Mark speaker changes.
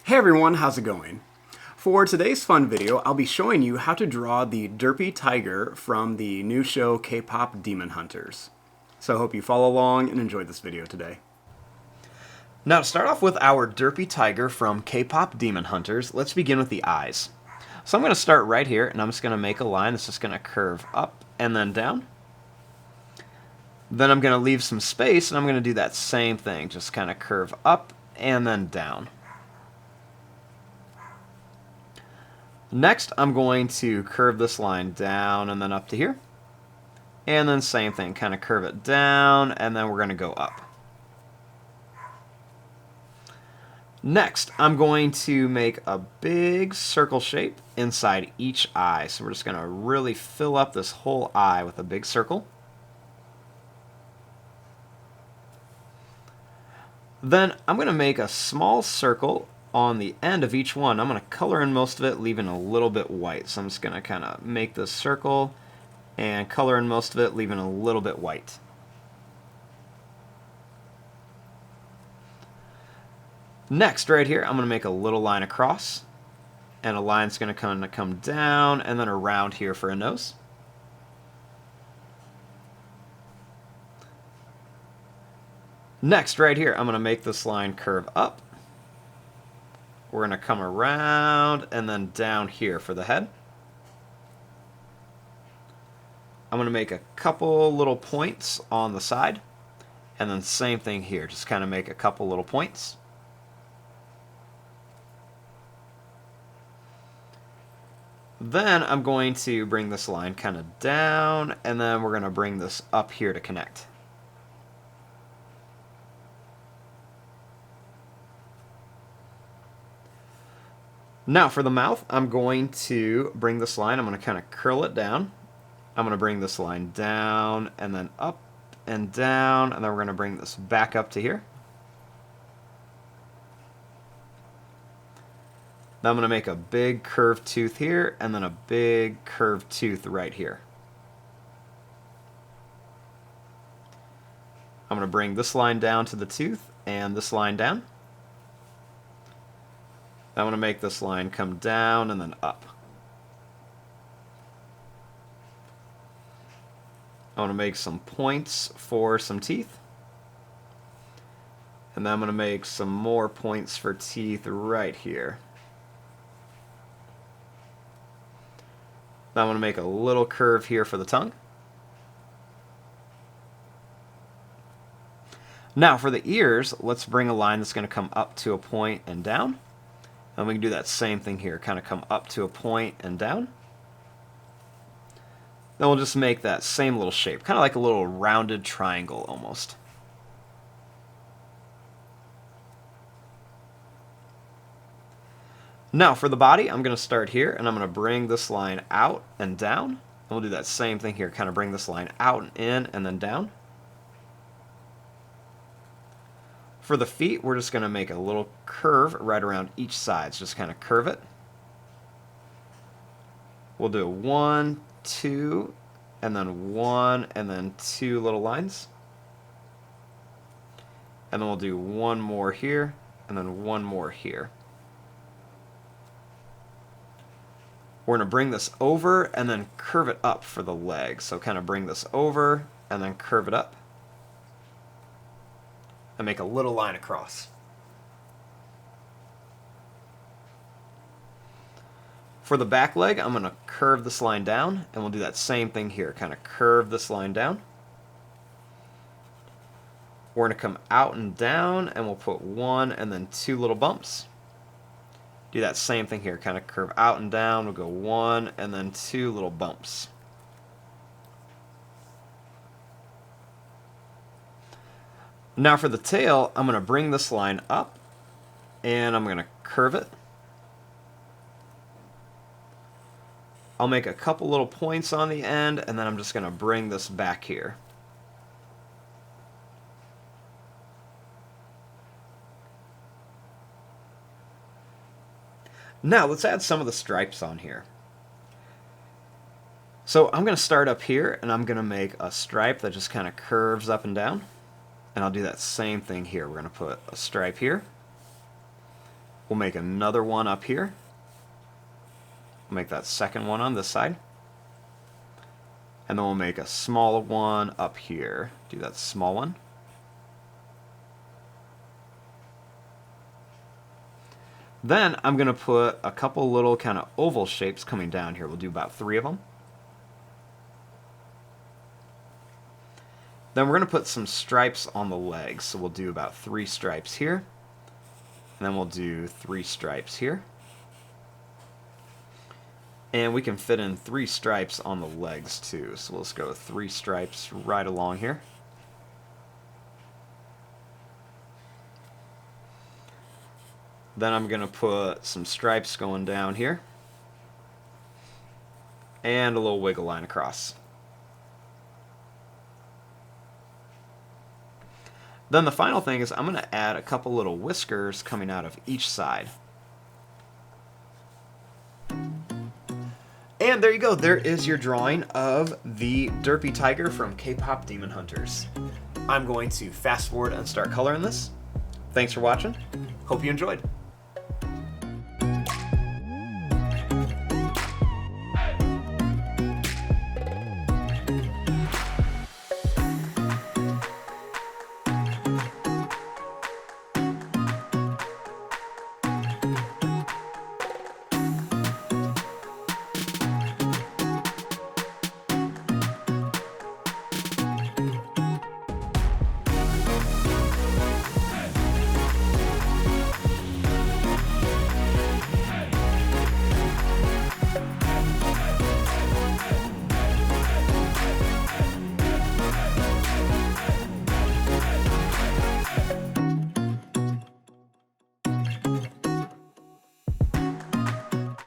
Speaker 1: Hey everyone, how's it going? For today's fun video, I'll be showing you how to draw the Derpy Tiger from the new show KPop Demon Hunters. So I hope you follow along and enjoy this video today.
Speaker 2: Now to start off with our Derpy Tiger from KPop Demon Hunters, let's begin with the eyes. So I'm going to start right here, and I'm just going to make a line that's just going to curve up and then down. Then I'm going to leave some space, and I'm going to do that same thing, just kind of curve up and then down. Next, I'm going to curve this line down and then up to here. And then same thing, kind of curve it down, and then we're going to go up. Next, I'm going to make a big circle shape inside each eye. So we're just going to really fill up this whole eye with a big circle. Then I'm going to make a small circle on the end of each one. I'm going to color in most of it, leaving a little bit white. So I'm just going to kind of make this circle and color in most of it, leaving a little bit white. Next, right here, I'm going to make a little line across, and a line's going to kind of come down and then around here for a nose. Next, right here, I'm going to make this line curve up. We're going to come around and then down here for the head. I'm going to make a couple little points on the side, and then same thing here, just kind of make a couple little points. Then I'm going to bring this line kind of down, and then we're going to bring this up here to connect. Now for the mouth, I'm going to bring this line, I'm going to kind of curl it down. I'm going to bring this line down and then up and down, and then we're going to bring this back up to here. Then I'm going to make a big curved tooth here and then a big curved tooth right here. I'm going to bring this line down to the tooth and this line down. I'm going to make this line come down and then up. I want to make some points for some teeth. And then I'm going to make some more points for teeth right here. Then I'm going to make a little curve here for the tongue. Now for the ears, let's bring a line that's going to come up to a point and down. And we can do that same thing here, kind of come up to a point and down. Then we'll just make that same little shape, kind of like a little rounded triangle almost. Now for the body, I'm going to start here, and I'm going to bring this line out and down. And we'll do that same thing here, kind of bring this line out and in and then down. For the feet, we're just going to make a little curve right around each side. So just kind of curve it. We'll do 1, 2, and then 1, and then 2 little lines. And then we'll do one more here, and then one more here. We're going to bring this over and then curve it up for the leg. So kind of bring this over and then curve it up. And make a little line across. For the back leg, I'm going to curve this line down, and we'll do that same thing here, kind of curve this line down. We're going to come out and down, and we'll put 1 and then 2 little bumps. Do that same thing here, kind of curve out and down, we'll go 1 and then 2 little bumps. Now for the tail, I'm going to bring this line up, and I'm going to curve it. I'll make a couple little points on the end, and then I'm just going to bring this back here. Now let's add some of the stripes on here. So I'm going to start up here, and I'm going to make a stripe that just kind of curves up and down. And I'll do that same thing here. We're going to put a stripe here. We'll make another one up here. We'll make that second one on this side. And then we'll make a small one up here. Do that small one. Then I'm going to put a couple little kind of oval shapes coming down here. We'll do about 3 of them. Then we're going to put some stripes on the legs. So we'll do about 3 stripes here. And then we'll do 3 stripes here. And we can fit in 3 stripes on the legs too. So let's go 3 stripes right along here. Then I'm going to put some stripes going down here. And a little wiggle line across. Then the final thing is I'm going to add a couple little whiskers coming out of each side. And there you go, there is your drawing of the Derpy Tiger from KPop Demon Hunters. I'm going to fast forward and start coloring this. Thanks for watching. Hope you enjoyed.